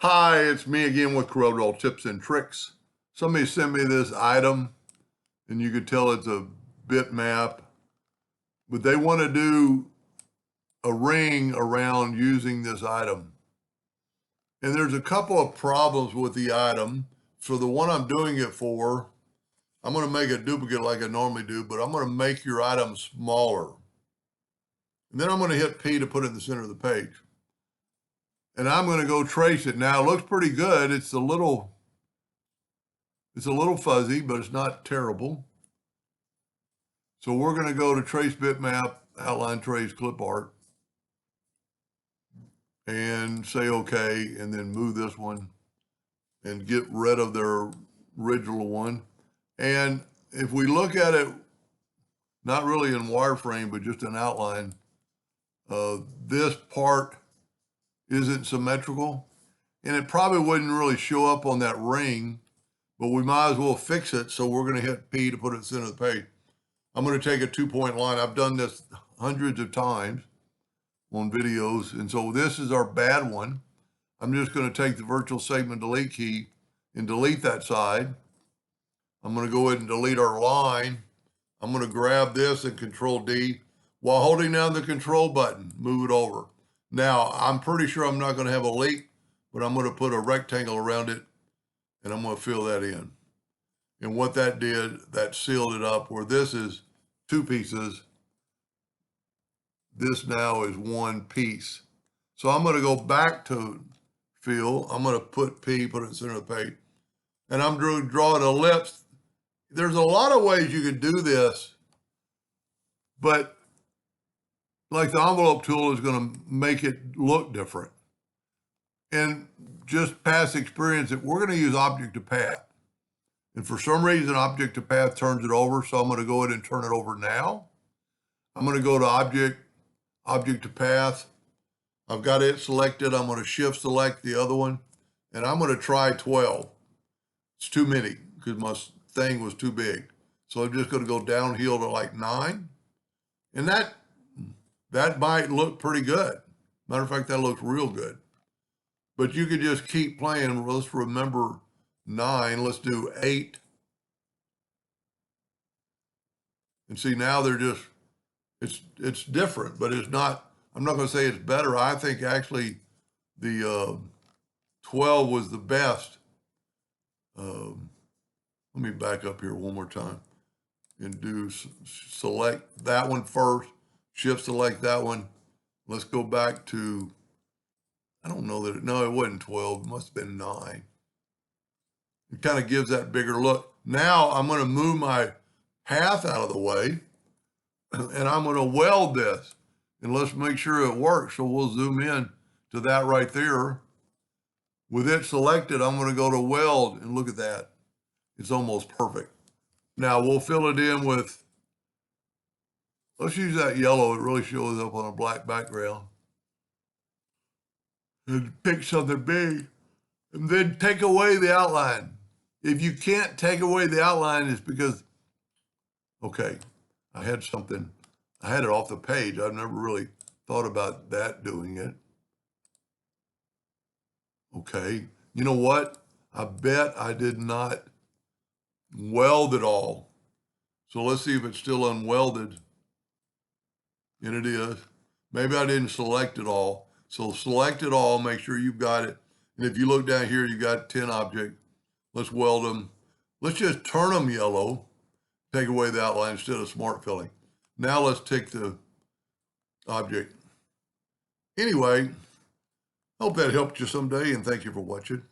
Hi, it's me again with Corel tips and tricks. Somebody sent me this item, and you could tell it's a bitmap, but they want to do a ring around using this item. And there's a couple of problems with the item. For the one I'm doing it for, I'm going to make a duplicate like I normally do, but I'm going to make your item smaller. And then I'm going to hit P to put it in the center of the page. And I'm going to go trace it. Now, it looks pretty good. It's a little fuzzy, but it's not terrible. So we're going to go to Trace Bitmap, Outline Trace, Clip Art, and say OK, and then move this one and get rid of their original one. And if we look at it, not really in wireframe, but just in outline, this part isn't symmetrical, and it probably wouldn't really show up on that ring, but we might as well fix it. So we're going to hit P to put it in the center of the page. I'm going to take a 2-point line. I've done this hundreds of times on videos. And so this is our bad one. I'm just going to take the virtual segment delete key and delete that side. I'm going to go ahead and delete our line. I'm going to grab this and Control D while holding down the control button, move it over. Now, I'm pretty sure I'm not going to have a leak, but I'm going to put a rectangle around it and I'm going to fill that in. And what that did, that sealed it up where this is 2 pieces. This now is 1 piece. So I'm going to go back to fill. I'm going to put P, put it in the center of the page. And I'm drawing an ellipse. There's a lot of ways you could do this, but like the envelope tool is going to make it look different. And just past experience, we're going to use object to path. And for some reason, object to path turns it over. So I'm going to go ahead and turn it over now. I'm going to go to object to path. I've got it selected. I'm going to shift select the other one. And I'm going to try 12. It's too many because my thing was too big. So I'm just going to go downhill to like 9. And that might look pretty good. Matter of fact, that looks real good. But you could just keep playing. Let's remember 9. Let's do 8. And see, now they're just, it's different, but it's not, I'm not going to say it's better. I think actually the 12 was the best. Let me back up here one more time and do select that one first, shift select that one. Let's go back to, I don't know that, no, it wasn't 12, it must have been 9. It kind of gives that bigger look. Now I'm going to move my path out of the way and I'm going to weld this and let's make sure it works. So we'll zoom in to that right there. With it selected, I'm going to go to weld and look at that. It's almost perfect. Now we'll fill it in with, let's use that yellow. It really shows up on a black background. And pick something big and then take away the outline. If you can't take away the outline, it's because, okay, I had it off the page. I've never really thought about that doing it. Okay, you know what? I bet I did not weld it all. So let's see if it's still unwelded. And it is. Maybe I didn't select it all. So select it all, make sure you've got it. And if you look down here, you got 10 objects. Let's weld them. Let's just turn them yellow, take away the outline instead of smart filling. Now let's take the object. Anyway, hope that helped you someday, and thank you for watching.